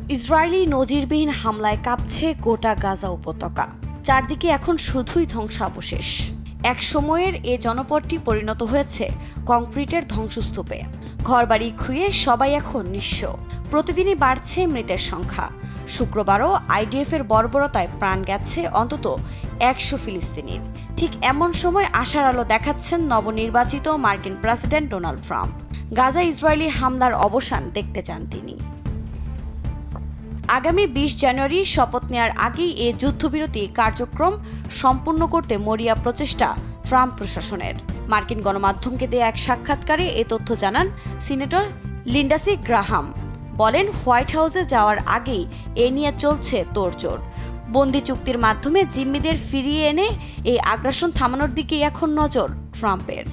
Israeli নজিরবিহীন হামলায় কাঁপছে গোটা গাজা উপত্যকা। চারদিকে এখন শুধুই ধ্বংসাবশেষ। এক সময়ের এ জনপদটি পরিণত হয়েছে কংক্রিটের ধ্বংসস্তূপে। ঘরবাড়ি খুঁয়ে সবাই এখন নিঃস্ব। প্রতিদিনই বাড়ছে মৃতের সংখ্যা। শুক্রবারও আইডিএফের বর্বরতায় প্রাণ গেছে অন্তত 100 ফিলিস্তিনির। ঠিক এমন সময় আশার আলো দেখাচ্ছেন নবনির্বাচিত মার্কিন president Donald Trump. Gaza Israeli হামলার অবসান দেখতে চান তিনি। আগামী 20 জানুয়ারি শপথ নেওয়ার আগেই এ যুদ্ধবিরতি কার্যক্রম সম্পূর্ণ করতে মরিয়া প্রচেষ্টা ট্রাম্প প্রশাসনের। মার্কিন গণমাধ্যমকে দেয়া এক সাক্ষাৎকারে এ তথ্য জানান সিনেটর লিন্ডাসি গ্রাহাম। বলেন, হোয়াইট হাউসে যাওয়ার আগেই এ নিয়ে চলছে তোড়জোড়। বন্দি চুক্তির মাধ্যমে জিম্মিদের ফিরিয়ে এনে এই আগ্রাসন থামানোর দিকেই এখন নজর ট্রাম্পের।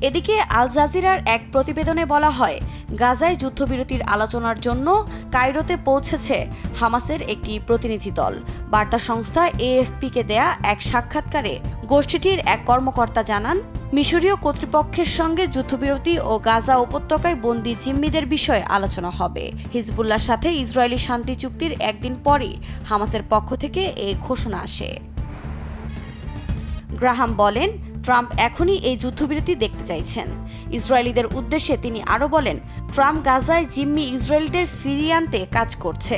এদিকে আল জাজিরার এক প্রতিবেদনে বলা হয়, গাজায় যুদ্ধবিরতির আলোচনার জন্য কায়রোতে পৌঁছেছে হামাসের একটি প্রতিনিধি দল। বার্তা সংস্থা এএফপিকে দেয়া এক সাক্ষাৎকারে গোষ্ঠীটির এক কর্মকর্তা জানান, মিশরীয় কর্তৃপক্ষের সঙ্গে যুদ্ধবিরতি ও গাজা উপত্যকায় বন্দী জিম্মিদের বিষয়ে আলোচনা হবে। হিজবুল্লাহর সাথে ইসরায়েলি শান্তি চুক্তির একদিন পরই হামাসের পক্ষ থেকে এ ঘোষণা আসে। গ্রাহাম বলেন, ট্রাম্প এখনই এই যুদ্ধবিরতি দেখতে চাইছেন। ইসরায়েলিদের উদ্দেশ্যে তিনি আরও বলেন, ট্রাম্প গাজায় জিম্মি ইসরায়েলিদের ফিরিয়ে আনতে কাজ করছে,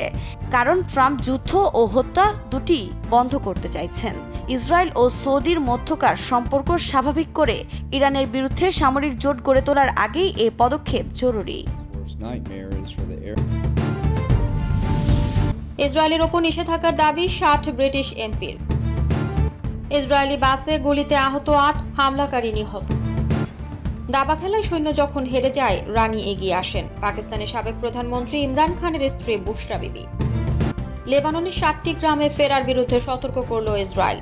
কারণ ট্রাম্প যুদ্ধ ও হত্যা দুটি বন্ধ করতে চাইছেন। ইসরায়েল ও সৌদির মধ্যকার সম্পর্ক স্বাভাবিক করে ইরানের বিরুদ্ধে সামরিক জোট গড়ে তোলার আগেই এ পদক্ষেপ জরুরি। ইসরায়েলের ওপর নিষেধাজ্ঞার দাবি 60 ব্রিটিশ এমপির। ইসরায়েলি বাসে গুলিতে আহত 8, হামলাকারী নিহত। দাবা খেলায় সৈন্য যখন হেরে যায়, রানী এগিয়ে আসেন। পাকিস্তানের সাবেক প্রধানমন্ত্রী ইমরান খানের স্ত্রী বুশরা বিবি। লেবাননের 7টি গ্রামে ফেরার বিরুদ্ধে সতর্ক করল ইসরায়েল।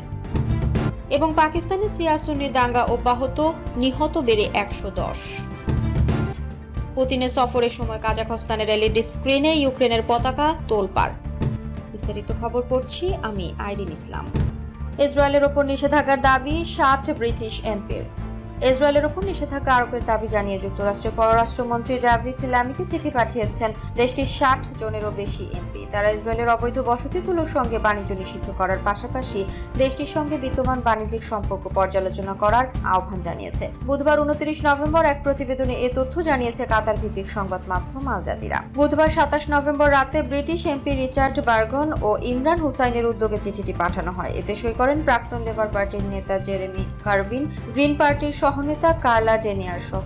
এবং পাকিস্তানের শিয়া-সুন্নি দাঙ্গা অব্যাহত, নিহত বেড়ে 110। পুতিনের সফরের সময় কাজাখস্তানের এলইডি স্ক্রিনে ইউক্রেনের পতাকা তোলপাড়। বিস্তারিত খবর পড়ছি আমি আইরিন ইসলাম। ইসরায়েলের ওপর নিষেধাজ্ঞার দাবি 60 ব্রিটিশ এমপির। ইসরায়েলের ওপর নিষেধাজ্ঞা আরোপের দাবি জানিয়ে যুক্তরাষ্ট্রের পররাষ্ট্রমন্ত্রী ডেভিড ল্যামিকে চিঠি পাঠিয়েছেন দেশটির 60 জনেরও বেশি এমপি। তারা ইসরায়েলের অবৈধ বসতিগুলোর সঙ্গে বাণিজ্য নিষিদ্ধ করার পাশাপাশি দেশটির সঙ্গে বিদ্যমান বাণিজ্যিক সম্পর্ক পর্যালোচনা করার আহ্বান জানিয়েছে। বুধবার 29 নভেম্বর এক প্রতিবেদনে এ তথ্য জানিয়েছে কাতার ভিত্তিক সংবাদ মাধ্যম আল জাজিরা। বুধবার 27 নভেম্বর রাতে ব্রিটিশ এমপি রিচার্ড বার্গন ও ইমরান হুসাইনের উদ্যোগে চিঠিটি পাঠানো হয়। এতে সই করেন প্রাক্তন লেবার পার্টির নেতা জেরেমি কারবিন, গ্রিন পার্টির সহনেতা কার্লা ডেনিয়ার সহ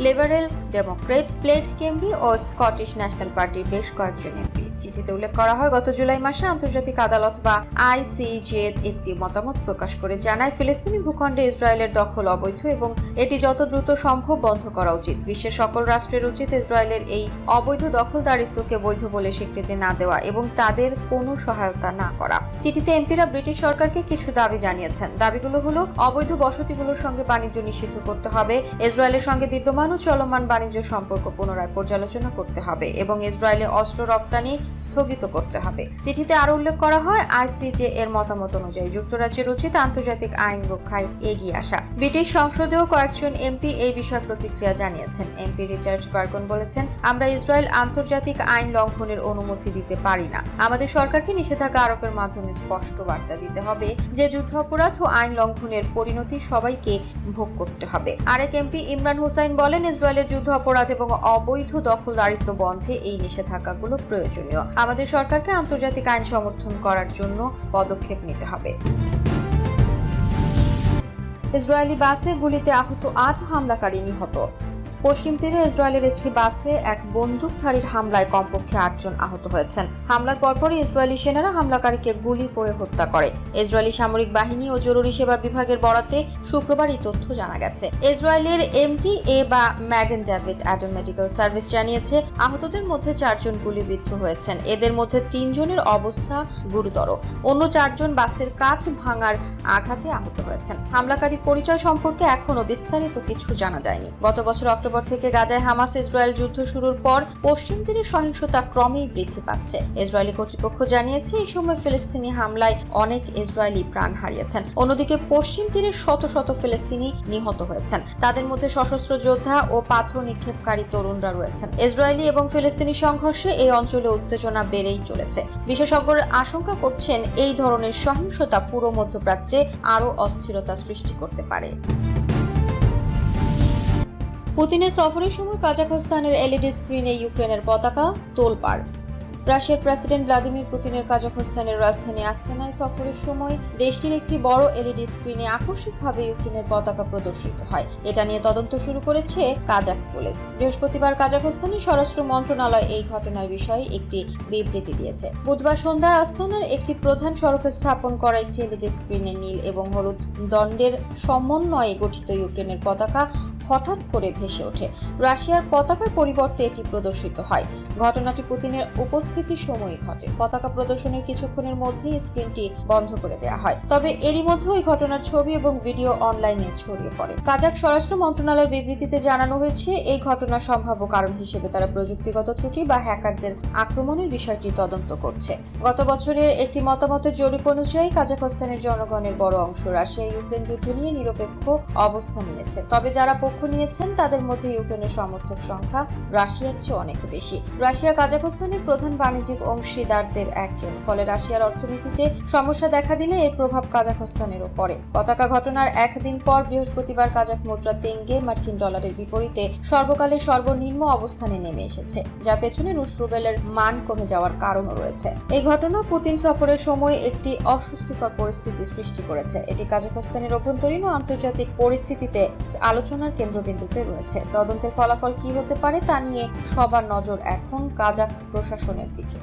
লিবারেল ডেমোক্রেট প্লেট কেম্বি ও স্কটিশ ন্যাশনাল পার্টির বেশ কয়েকজন এমপি। চিঠিতে উল্লেখ করা হয়, গত জুলাই মাসে আন্তর্জাতিক আদালত বা আইসিজে একটি মতামত প্রকাশ করে জানায়, ফিলিস্তিনি ভূখণ্ডে ইসরায়েলের দখল অবৈধ এবং এটি যত দ্রুত সম্ভব বন্ধ করা উচিত। বিশ্বের সকল রাষ্ট্রের উচিত ইসরায়েলের এই অবৈধ দখলদারিত্বকে বৈধ বলে স্বীকৃতি না দেওয়া এবং তাদের কোনো সহায়তা না করা। চিঠিতে এমপিরা ব্রিটিশ সরকারকে কিছু দাবি জানিয়েছেন। দাবিগুলো হলো, অবৈধ বসতিগুলোর সঙ্গে বাণিজ্য নিষিদ্ধ করতে হবে, ইসরায়েলের সঙ্গে বিদ্যমান ও চলমান বাণিজ্য সম্পর্ক পুনরায় পর্যালোচনা করতে হবে এবং ইসরায়েলে অস্ত্র রপ্তানি স্থগিত করতে হবে। চিঠিতে আরো উল্লেখ করা হয়, আইসিজে এর মতামত অনুযায়ী যুক্তরাজ্যের উচিত আন্তর্জাতিক আইন রক্ষায় এগিয়ে আসা। ব্রিটিশ সংসদেও কয়েকজন এমপি এই বিষয়ে প্রতিক্রিয়া জানিয়েছেন। এমপি রিচার্ড বার্গন বলেছেন, আমরা ইসরায়েল আন্তর্জাতিক আইন লঙ্ঘনের অনুমতি দিতে পারি না। আমাদের সরকারকে নিষেধাজ্ঞা আরোপের মাধ্যমে স্পষ্ট বার্তা দিতে হবে যে যুদ্ধাপরাধ ও আইন লঙ্ঘনের পরিণতি সবাইকে ভোগ করতে হবে। আরেক এমপি ইমরান হুসাইন বলেন, ইসরায়েলের যুদ্ধ অপরাধ এবং অবৈধ দখলদারিত্ব বন্ধে এই নিষেধাজ্ঞাগুলো প্রয়োজনীয়। আমাদের সরকারকে আন্তর্জাতিক আইন সমর্থন করার জন্য পদক্ষেপ নিতে হবে। ইসরায়েলি বাসে গুলিতে আহত 8, হামলাকারী নিহত। পশ্চিম তীরে ইসরায়েলের একটি বাসে এক বন্দুকধারীর হামলায় কমপক্ষে 8 জন আহত হয়েছেন। হামলার পরপরই ইসরায়েলি সেনারা হামলাকারীকে গুলি করে হত্যা করে। ইসরায়েলি সামরিক বাহিনী ও জরুরি সেবা বিভাগের বরাতে শুক্রবার এই তথ্য জানা গেছে। ইসরায়েলের এমটিএ বা ম্যাগেন ডেভিড অ্যাডম মেডিকেল সার্ভিস জানিয়েছে, আহতদের মধ্যে 4 জন গুলিবিদ্ধ হয়েছেন। এদের মধ্যে 3 জনের অবস্থা গুরুতর। অন্য 4 জন বাসের কাচ ভাঙার আঘাতে আহত হয়েছেন। হামলাকারীর পরিচয় সম্পর্কে এখনো বিস্তারিত কিছু জানা যায়নি। গত বছর অক্টোবর অক্টোবর থেকে গাজায় হামাস ইসরায়েল যুদ্ধ শুরুর পর পশ্চিম তীরে সহিংসতা ক্রমেই বৃদ্ধি পাচ্ছে। ইসরায়েলি কর্তৃপক্ষ জানিয়েছে এই সময় ফিলিস্তিনি হামলায় অনেক ইসরায়েলি প্রাণ হারিয়েছেন। অন্যদিকে পশ্চিম তীরে শত শত ফিলিস্তিনি নিহত হয়েছেন। তাদের মধ্যে সশস্ত্র যোদ্ধা ও পাথর নিক্ষেপকারী তরুণরা রয়েছেন। ইসরায়েলি এবং ফিলিস্তিনি সংঘর্ষে এই অঞ্চলে উত্তেজনা বেড়েই চলেছে। বিশেষজ্ঞরা আশঙ্কা করছেন এই ধরনের সহিংসতা পুরো মধ্যপ্রাচ্যে আরও অস্থিরতা সৃষ্টি করতে পারে। পুতিনের সফরের সময় কাজাখস্তানের এলইডি স্ক্রিনে ইউক্রেনের পতাকা তোলপাড়। রাশিয়ার প্রেসিডেন্ট ভ্লাদিমির পুতিনের কাজাখস্তানের রাজধানী আস্তানায় সফরের সময় দেশটির একটি বড় এলইডি স্ক্রিনে আকস্মিকভাবে ইউক্রেনের পতাকা প্রদর্শিত হয়। এটা নিয়ে তদন্ত শুরু করেছে কাজাখ পুলিশ। বৃহস্পতিবার কাজাখস্তানের স্বরাষ্ট্র মন্ত্রণালয় এই ঘটনার বিষয়ে একটি বিবৃতি দিয়েছে। বুধবার সন্ধ্যায় আস্তানার একটি প্রধান সড়কে স্থাপন করা একটি এলইডি স্ক্রিনে নীল এবং হলুদ দণ্ডের সমন্বয়ে গঠিত ইউক্রেনের পতাকা হঠাৎ করে ভেসে ওঠে। রাশিয়ার পতাকার পরিবর্তে এটি প্রদর্শিত হয়। ঘটনাটি পুতিনের উপস্থিতির সময় ঘটে। পতাকা প্রদর্শনের কিছুক্ষণের মধ্যেই স্ক্রিনটি বন্ধ করে দেওয়া হয়। তবে এরই মধ্যে ওই ঘটনার ছবি এবং ভিডিও অনলাইনে ছড়িয়ে পড়ে। কাজাখ স্বরাষ্ট্র মন্ত্রণালয়ের বিবৃতিতে জানানো হয়েছে, এই ঘটনার সম্ভাব্য কারণ হিসেবে তারা প্রযুক্তিগত ত্রুটি বা হ্যাকারদের আক্রমণের বিষয়টি তদন্ত করছে। গত বছরের একটি মতামতের জরিপ অনুযায়ী কাজাখস্তানের জনগণের বড় অংশ রাশিয়া ইউক্রেন যুদ্ধ নিয়ে নিরপেক্ষ অবস্থান নিয়েছে। তবে যারা পক্ষ নিয়েছেন তাদের মধ্যে ইউক্রেনের সমর্থক সংখ্যা রাশিয়ার চেয়ে অনেক বেশি। রাশিয়া কাজাখস্তানের প্রধান বাণিজ্যিক অংশীদারদের একজন। ফলে রাশিয়ার অর্থনীতিতে সমস্যা দেখা দিলে এর প্রভাব কাজাখস্তানেরও পড়ে। পতাকা ঘটনার একদিন পর বৃহস্পতিবার কাজাখ মুদ্রা তেঙ্গে মার্কিন ডলারের বিপরীতে সর্বকালের সর্বনিম্ন অবস্থানে নেমে এসেছে, যা পেছনে রুশ রুবেলের মান কমে যাওয়ার কারণও রয়েছে। এই ঘটনা পুতিন সফরের সময় একটি অস্বস্তিকর পরিস্থিতি সৃষ্টি করেছে। এটি কাজাখস্তানের অভ্যন্তরীণ ও আন্তর্জাতিক পরিস্থিতিতে আলোচনার কেন্দ্রবিন্দুতে রয়েছে। তদন্তের ফলাফল কি হতে পারে তা নিয়ে সবার নজর এখন কাজাখ প্রশাসনের দিকে।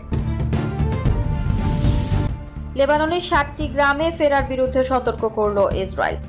লেবাননের ৭টি গ্রামে ফেরার বিরুদ্ধে সতর্ক করল ইসরায়েল।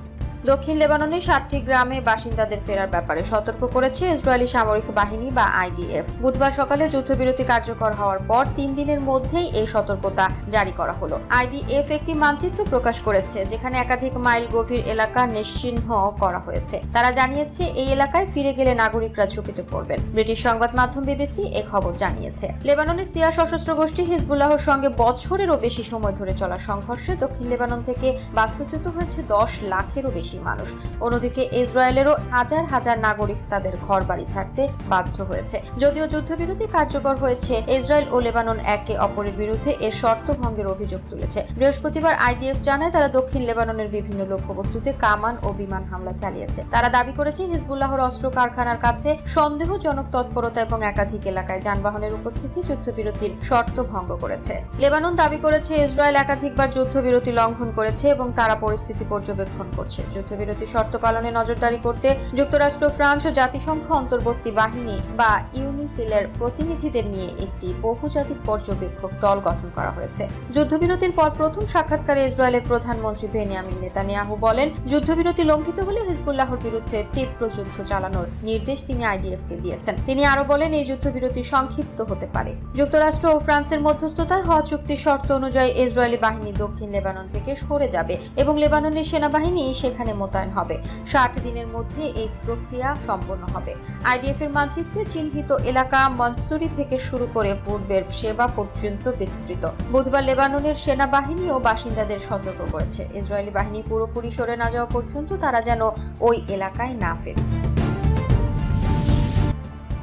দক্ষিণ লেবাননের ৭টি গ্রামে বাসিন্দাদের ফেরার ব্যাপারে সতর্ক করেছে ইসরায়েলি সামরিক বাহিনী বা আইডিএফ। বুধবার সকালে যুদ্ধবিরতি কার্যকর হওয়ার পর ৩ দিনের মধ্যেই এই সতর্কতা জারি করা হলো। আইডিএফ একটি মানচিত্র প্রকাশ করেছে যেখানে একাধিক মাইল গভীর এলাকা নিশ্চিহ্ন করা হয়েছে। তারা জানিয়েছে এই এলাকায় ফিরে গেলে নাগরিকরা ঝুঁকিতে পড়বেন। ব্রিটিশ সংবাদ মাধ্যম বিবিসি এ খবর জানিয়েছে। লেবাননের শিয়া সশস্ত্র গোষ্ঠী হিজবুল্লাহর সঙ্গে বছরেরও বেশি সময় ধরে চলা সংঘর্ষে দক্ষিণ লেবানন থেকে বাস্তুচ্যুত হয়েছে ১০ লাখেরও বেশি মানুষ। অন্যদিকে ইসরায়েলেরও হাজার হাজার নাগরিক তাদের ঘরবাড়ি ছাড়তে বাধ্য হয়েছে। যদিও যুদ্ধবিরতি কার্যকর হয়েছে, ইসরায়েল ও লেবানন একে অপরের বিরুদ্ধে এর শর্ত ভঙ্গের অভিযোগ তুলেছে। বৃহস্পতিবার আইডিএফ জানায় তারা দক্ষিণ লেবাননের বিভিন্ন লক্ষ্যবস্তুতে কামান ও বিমান হামলা চালিয়েছে। তারা দাবি করেছে হিজবুল্লাহর অস্ত্র কারখানার কাছে সন্দেহজনক তৎপরতা এবং একাধিক এলাকায় যানবাহনের উপস্থিতি যুদ্ধবিরতির শর্ত ভঙ্গ করেছে। লেবানন দাবি করেছে ইসরায়েল একাধিকবার যুদ্ধবিরতি লঙ্ঘন করেছে এবং তারা পরিস্থিতি পর্যবেক্ষণ করছে। যুদ্ধবিরতি শর্ত পালনে নজরদারি করতে যুক্তরাষ্ট্র, ফ্রান্স ও জাতিসংঘ অন্তর্বর্তী বাহিনী বা ইউনিফিলের প্রতিনিধিদের নিয়ে একটি বহুজাতিক পর্যবেক্ষক দল গঠন করা হয়েছে। যুদ্ধবিরতির পর প্রথম সাক্ষাৎকারে ইসরায়েলের প্রধানমন্ত্রী বেনিয়ামিন নেতানিয়াহু বলেন, যুদ্ধবিরতি লঙ্ঘিত হলে হিজবুল্লাহর বিরুদ্ধে তীব্র যুদ্ধ চালানোর নির্দেশ তিনি আইডিএফকে দিয়েছেন। তিনি আরো বলেন, এই যুদ্ধবিরতি সংক্ষিপ্ত হতে পারে। যুক্তরাষ্ট্র ও ফ্রান্সের মধ্যস্থতায় হওয়া চুক্তির শর্ত অনুযায়ী ইসরায়েলি বাহিনী দক্ষিণ লেবানন থেকে সরে যাবে এবং লেবাননের সেনাবাহিনী সেখানে মোতায়েন হবে। ৬০ দিনের মধ্যে এই প্রক্রিয়া সম্পন্ন হবে। আইডিএফ এর মানচিত্রে চিহ্নিত এলাকা মনসুরি থেকে শুরু করে পূর্বের সেবা পর্যন্ত বিস্তৃত। বুধবার লেবাননের সেনাবাহিনী ও বাসিন্দাদের সতর্ক করেছে, ইসরায়েলি বাহিনী পুরোপুরি সরে না যাওয়া পর্যন্ত তারা যেন ওই এলাকায় না ফেরে।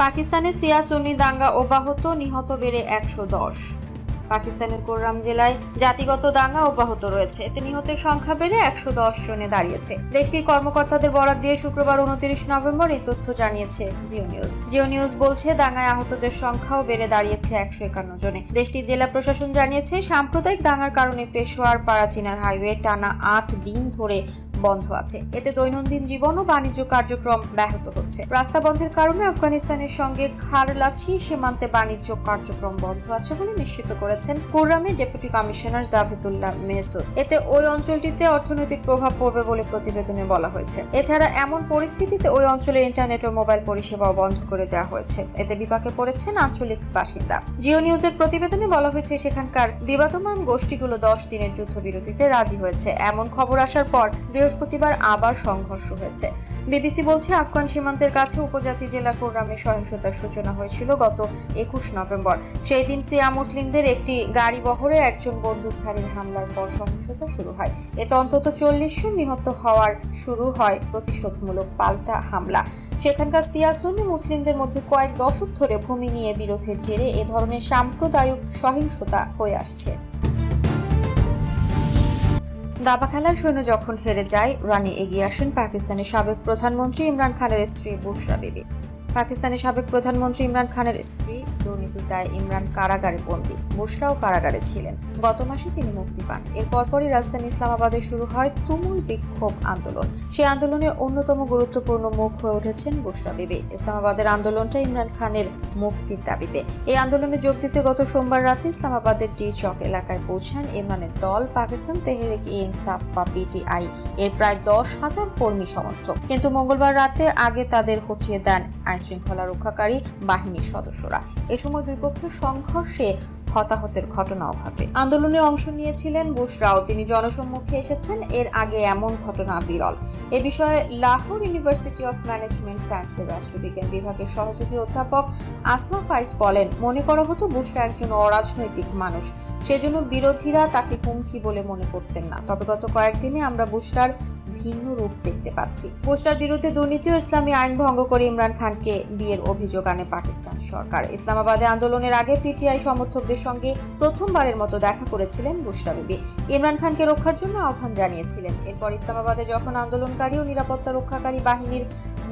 পাকিস্তানে শিয়া সুন্নি দাঙ্গা অব্যাহত, নিহত বেড়ে ১১০। পাকিস্তানের কুররাম জেলায় জাতিগত দাঙ্গা অব্যাহত রয়েছে। এতে নিহতের সংখ্যা বেড়ে ১১০ জনে দাঁড়িয়েছে। দেশটির কর্মকর্তাদের বরাত দিয়ে শুক্রবার ২৯ নভেম্বর এই তথ্য জানিয়েছে জিও নিউজ। জিও নিউজ বলছে, দাঙ্গায় আহতদের সংখ্যাও বেড়ে দাঁড়িয়েছে ১৫১ জনে। দেশটির জেলা প্রশাসন জানিয়েছে, সাম্প্রদায়িক দাঙ্গার কারণে পেশোয়ার পারাচিনার হাইওয়ে টানা ৮ দিন ধরে বন্ধ আছে। এতে দৈনন্দিন জীবন ও বাণিজ্য কার্যক্রম ব্যাহত হচ্ছে। রাস্তা বন্ধের কারণে আফগানিস্তানের সঙ্গে খারলাচি সীমান্তে বাণিজ্য কার্যক্রম বন্ধ আছে বলে নিশ্চিত করেছেন কুররামের ডেপুটি কমিশনার জাভেদুল্লাহ মেহসুদ। এতে ওই অঞ্চলটিতে অর্থনৈতিক প্রভাব পড়বে বলে প্রতিবেদনে বলা হয়েছে। এছাড়া এমন পরিস্থিতিতে ওই অঞ্চলে ইন্টারনেট ও মোবাইল পরিষেবাও বন্ধ করে দেওয়া হয়েছে। এতে বিপাকে পড়েছেন আঞ্চলিক বাসিন্দা। জিও নিউজের প্রতিবেদনে বলা হয়েছে, সেখানকার বিবাদমান গোষ্ঠীগুলো ১০ দিনের যুদ্ধবিরতিতে রাজি হয়েছে। এমন খবর আসার পর বৃহস্পতিবার আবার সংঘর্ষ হয়েছে। বিবিসি বলছে, আফগান সীমান্তের কাছে উপজাতি জেলা কুররামে সহিংসতার সূচনা হয়েছিল গত 21 নভেম্বর। সেই দিন শিয়া মুসলিমদের একটি গাড়ি বহরে একজন বন্দুকধারীর হামলার পর সহিংসতা শুরু হয়। এতে অন্তত 40 জন নিহত হওয়ার শুরু হয় প্রতিশোধমূলক পাল্টা হামলা। সেখানকার শিয়া সুন্নি মুসলিমদের মধ্যে কয়েক দশক ধরে ভূমি নিয়ে বিরোধের জেরে এ ধরনের সাম্প্রদায়িক সহিংসতা হয়ে আসছে। দাবা খেলায় সৈন্য যখন হেরে যায়, রানী এগিয়ে আসেন পাকিস্তানের সাবেক প্রধানমন্ত্রী ইমরান খানের স্ত্রী বুশরা বিবি। পাকিস্তানের সাবেক প্রধানমন্ত্রী ইমরান খানের স্ত্রী দুর্নীতির দায়ে ইমরান কারাগারে বন্দী। বুশরাও কারাগারে ছিলেন। গত মাসে তিনি মুক্তি পান। এর পরপরই রাজধানী ইসলামাবাদে শুরু হয় তুমুল বিক্ষোভ আন্দোলন। সেই আন্দোলনের অন্যতম গুরুত্বপূর্ণ মুখ হয়ে উঠেছেন বুশরা বিবি। ইসলামাবাদের আন্দোলনটা ইমরান খানের মুক্তির দাবিতে। এই আন্দোলনে যোগ দিতে গত সোমবার রাতে ইসলামাবাদের টি চক এলাকায় পৌঁছান ইমরানের দল পাকিস্তান তেহরিক-ই-ইনসাফ বা পিটিআই এর প্রায় 10,000 কর্মী সমর্থক। কিন্তু মঙ্গলবার রাতে আগে তাদের হটিয়ে দেন আইনশৃঙ্খলা রক্ষাকারী বাহিনীর সদস্যরা। এ সময় দুই পক্ষের সংঘর্ষে হতাহতের ঘটনাও ঘটে। আন্দোলনে অংশ নিয়েছিলেন বুশরাও। তিনি জনসম্মুখে এসেছেন। এর আগে এমন ঘটনা বিরল। এ বিষয়ে লাহোর ইউনিভার্সিটি অফ ম্যানেজমেন্ট সায়েন্সের রাষ্ট্রবিজ্ঞান বিভাগের সহযোগী অধ্যাপক আসমা ফাইজ বলেন, মনে করা হতো বুশরা একজন অরাজনৈতিক মানুষ, সেজন্য বিরোধীরা তাকে হুমকি বলে মনে করতেন না। তবে গত কয়েকদিনে আমরা বুশরার ভিন্ন রূপ দেখতে পাচ্ছি। বুশরার বিরুদ্ধে দুর্নীতি ও ইসলামী আইন ভঙ্গ করে ইমরান খানকে বিয়ের অভিযোগ আনে পাকিস্তান সরকার। ইসলামাবাদে আন্দোলনের আগে পিটিআই সমর্থকদের সঙ্গে প্রথমবারের মতো দেখা করেছিলেন বুশরা বিবি। ইমরান খানকে রক্ষার জন্য আহ্বান জানিয়েছিলেন। এরপর ইসলামাবাদে যখন আন্দোলনকারী ও নিরাপত্তা রক্ষাকারী বাহিনীর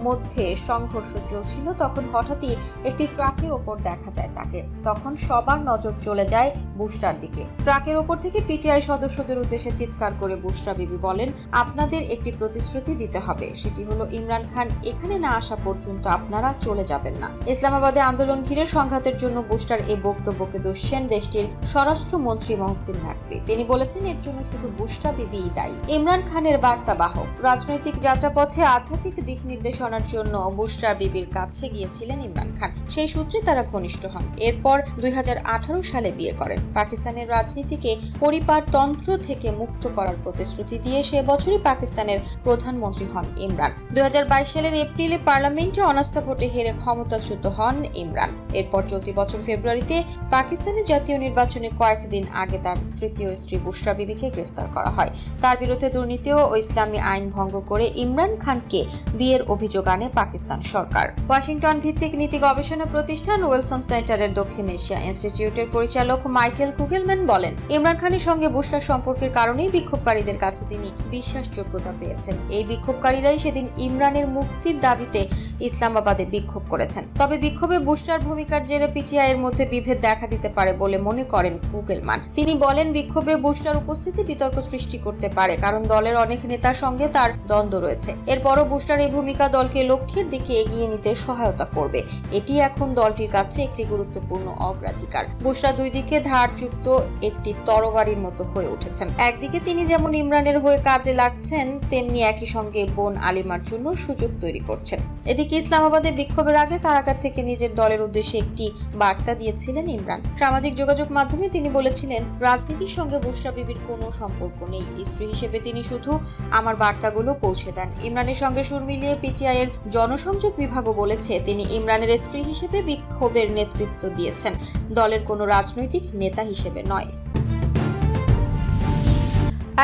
মধ্যে সংঘর্ষ চলছিল, তখন হঠাৎই একটি ট্রাকের ওপর দেখা যায় তাকে। তখন সবার নজর চলে যায় বুশরার দিকে। ট্রাকের ওপর থেকে পিটিআই সদস্যদের উদ্দেশ্যে চিৎকার করে বুশরা বিবি বলেন, আপনাদের একটি প্রতিশ্রুতি দিতে হবে, সেটি হলো ইমরান খান এখানে না আসা পর্যন্ত আপনারা চলে যাবেন না। ইসলামাবাদে আন্দোলন ঘিরে সংঘাতের জন্য বুশরার এই বক্তব্যকে দোষেন দেশটির স্বরাষ্ট্রমন্ত্রী মহসিন নাকভি। তিনি বলেছেন, এর জন্য শুধু বুশরা বিবিই দায়ী। ইমরান খানের বার্তাবাহক। রাজনৈতিক যাত্রাপথে আধ্যাত্মিক দিক নির্দেশনার জন্য বুশরা বিবির কাছে গিয়েছিলেন ইমরান খান। সেই সূত্রে তারা ঘনিষ্ঠ হন। এরপর 2018 সালে বিয়ে করেন। পাকিস্তানের রাজনীতিকে পরিবারতন্ত্র থেকে মুক্ত করার প্রতিশ্রুতি দিয়ে সে বছরই পাকিস্তানের প্রধানমন্ত্রী হন ইমরান। 2022 সালের এপ্রিলে পার্লামেন্টে অনাস্থা ভোটে হেরে ক্ষমতাচ্যুত হন ইমরান। এরপর চলতি বছর ফেব্রুয়ারিতে পাকিস্তানের জাতীয় নির্বাচনে কয়েকদিন আগে তার তৃতীয় স্ত্রী বুশরা বিবিকে গ্রেফতার করা হয়। তার বিরুদ্ধে দুর্নীতি ও ইসলামী আইন ভঙ্গ করে ইমরান খানকে বিয়ের অভিযোগ আনে পাকিস্তান সরকার। ওয়াশিংটন ভিত্তিক নীতি গবেষণা প্রতিষ্ঠান ওয়েলসন সেন্টারের দক্ষিণ এশিয়া ইনস্টিটিউটের পরিচালক মাইকেল কুগেলম্যান বলেন, ইমরান খানের সঙ্গে বুশরার সম্পর্কের কারণেই বিক্ষোভকারীদের কাছে তিনি বিশ্বাসযোগ্যতা পেয়েছেন। এই বিক্ষোভকারীরাই সেদিন ইমরানের মুক্তির দাবিতে ইসলামাবাদে বিক্ষোভ করেছেন। তবে বিক্ষোভে বুশরার ভূমিকার জেরে পিটিআই এর মধ্যে বিভেদ দেখা দিতে পারে বলে মনে করেন কুগেলম্যান। তিনি বলেন, বিক্ষোভে বুশরার উপস্থিতি বিতর্ক সৃষ্টি করতে পারে, কারণ দলের অনেক নেতার সঙ্গে তার দ্বন্দ্ব রয়েছে। এরপরও বুশরার এই ভূমিকা দলকে লক্ষ্যের দিকে এগিয়ে নিতে সহায়তা করবে। এটি এখন দলটির কাছে একটি গুরুত্বপূর্ণ অগ্রাধিকার। বুশরা দুই দিকে ধারযুক্ত একটি তরবারির মতো হয়ে উঠেছেন। একদিকে তিনি যেমন ইমরানের হয়ে কাজে লাগছেন, তেমনি একই সঙ্গে বোন আলিমার জন্য সুযোগ তৈরি করছেন। এদিকে ইসলামাবাদে বিক্ষোভের আগে কারাগার থেকে নিজের দলের উদ্দেশ্যে একটি বার্তা দিয়েছিলেন ইমরান। সামাজিক যোগাযোগ মাধ্যমে তিনি বলেছিলেন, রাজনীতির সঙ্গে বুশরা বিবির কোনো সম্পর্ক নেই। স্ত্রী হিসেবে তিনি শুধু আমার বার্তাগুলো পৌঁছে দেন। ইমরানের সঙ্গে সুর মিলিয়ে পিটিআই এর জনসংযোগ বিভাগও বলেছে, তিনি ইমরানের স্ত্রী হিসেবে বিক্ষোভের নেতৃত্ব দিয়েছেন, দলের কোনো রাজনৈতিক নেতা হিসেবে নয়।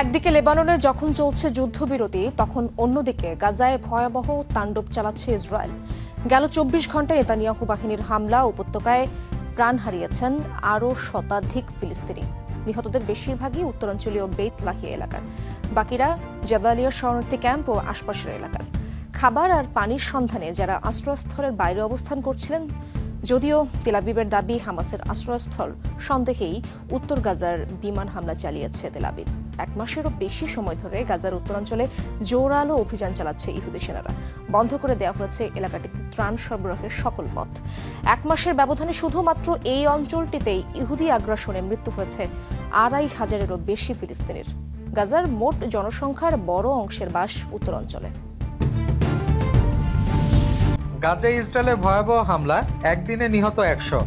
একদিকে লেবাননে যখন চলছে যুদ্ধবিরতি, তখন অন্যদিকে গাজায় ভয়াবহ তাণ্ডব চালাচ্ছে ইসরায়েল। গেল 24 ঘন্টায় নেতানিয়াহু বাহিনীর হামলা উপত্যকায় প্রাণ হারিয়েছেন আরও শতাধিক ফিলিস্তিনি। নিহতদের বেশিরভাগই উত্তরাঞ্চলীয় বেত লাহিয়া এলাকার, বাকিরা জাবালিয়া শরণার্থী ক্যাম্প ও আশপাশের এলাকার। খাবার আর পানির সন্ধানে যারা আশ্রয়স্থলের বাইরে অবস্থান করছিলেন। যদিও তেল আবিবের দাবি, হামাসের আশ্রয়স্থল সন্দেহেই উত্তর গাজার বিমান হামলা চালিয়েছে তেল আবিব। 1 মাসেরও বেশি সময় ধরে গাজার উত্তরাঞ্চলে জোরালো অভিযান চালাচ্ছে ইহুদি সেনারা। বন্ধ করে দেওয়া হয়েছে এলাকাটিতে ত্রাণ সরবরাহের সকল পথ। 1 মাসের ব্যবধানে শুধুমাত্র এই অঞ্চলটিতেই ইহুদি আগ্রাসনে মৃত্যু হয়েছে 2,500-এরও বেশি ফিলিস্তিনির। গাজার মোট জনসংখ্যার বড় অংশের বাস উত্তরাঞ্চলে। গাজায় ইসরায়েলের ভয়াবহ হামলা, একদিনে নিহত 100।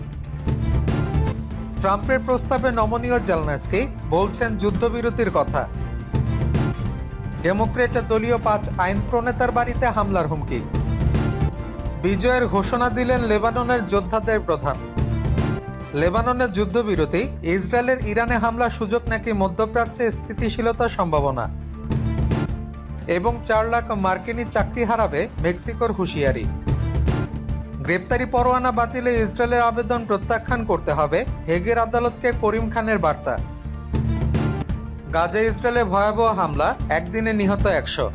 ট্রাম্পের প্রস্তাবে নমনীয় জেলনস্কি বলছেন যুদ্ধবিরতির কথা। ডেমোক্রেট দলীয় 5 আইন প্রণেতার বাড়িতে হামলার হুমকি। বিজয়ের ঘোষণা দিলেন লেবাননের যোদ্ধাদের প্রধান। লেবাননের যুদ্ধবিরতি, ইসরায়েলের ইরানে হামলার সুযোগ নাকি মধ্যপ্রাচ্যে স্থিতিশীলতার সম্ভাবনা। এবং 4 লাখ মার্কিনী চাকরি হারাবে মেক্সিকোর হুঁশিয়ারি। গ্রেপ্তারি পরোয়ানা বাতিলে ইসরায়েলের আবেদন প্রত্যাখ্যান করতে হবে, হেগের আদালতকে করিম খানের বার্তা। গাজায় ইসরায়েলে ভয়াবহ হামলা, একদিনে নিহত 100।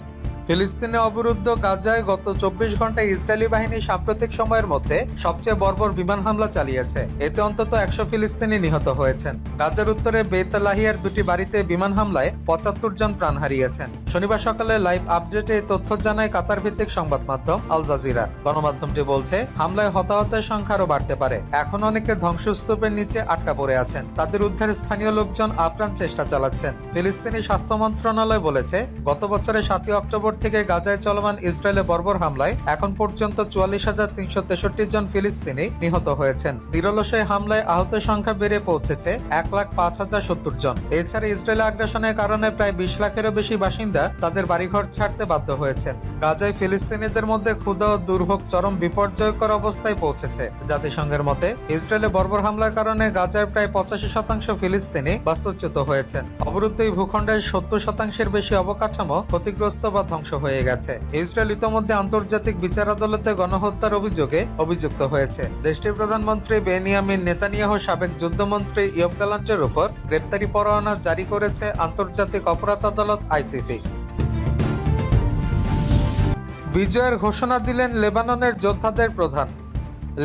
ফিলিস্তিনে অবরুদ্ধ গাজায় গত 24 ঘন্টায় ইসরায়েলি বাহিনী সাম্প্রতিক সময়ের মধ্যে সবচেয়ে বর্বর বিমান হামলা চালিয়েছে। এতে অন্তত 100 ফিলিস্তিনি নিহত হয়েছেন। গাজার উত্তরে বেত লাহিয়ার 2টি বাড়িতে বিমান হামলায় 75 জন প্রাণ হারিয়েছেন। শনিবার সকালে লাইভ আপডেটে এই তথ্য জানায় কাতার ভিত্তিক সংবাদ মাধ্যম আল জাজিরা। গণমাধ্যমটি বলছে, হামলায় হতাহতের সংখ্যা আরও বাড়তে পারে। এখন অনেকে ধ্বংসস্তূপের নিচে আটকা পড়ে আছেন। তাদের উদ্ধারে স্থানীয় লোকজন আপ্রাণ চেষ্টা চালাচ্ছেন। ফিলিস্তিনি স্বাস্থ্য মন্ত্রণালয় বলেছে, গত বছরের 7 অক্টোবর থেকে গাজায় চলমান ইসরায়েলে বর্বর হামলায় এখন পর্যন্ত 44,363 জন ফিলিস্তিনি নিহত হয়েছেন। নিরলস এই হামলায় আহতের সংখ্যা বেড়ে পৌঁছেছে 1,05,070 জন। এছাড়া ইসরায়েলি আগ্রাসনের কারণে প্রায় 20 লাখেরও বেশি বাসিন্দা তাদের বাড়িঘর ছাড়তে বাধ্য হয়েছেন। গাজায় ফিলিস্তিনিদের মধ্যে ক্ষুধা ও দুর্ভোগ চরম বিপর্যয়কর অবস্থায় পৌঁছেছে। জাতিসংঘের মতে, ইসরায়েলে বর্বর হামলার কারণে গাজার প্রায় 85% ফিলিস্তিনি বাস্তুচ্যুত হয়েছেন। অবরুদ্ধ এই ভূখণ্ডের 70% বেশি অবকাঠামো ক্ষতিগ্রস্ত বা ধ্বংস হয়ে গেছে। ইসরায়েল ইতোমধ্যে আন্তর্জাতিক বিচার আদালতে গণহত্যার অভিযোগে অভিযুক্ত হয়েছে। দেশটির প্রধানমন্ত্রী বেনিয়ামিন নেতানিয়াহু সাবেক যুদ্ধমন্ত্রী ইয়োব গ্যালান্টের উপর গ্রেপ্তারি পরোয়ানা জারি করেছে আন্তর্জাতিক অপরাধ আদালত আইসিসি। বিজয়ের ঘোষণা দিলেন লেবাননের যোদ্ধাদের প্রধান।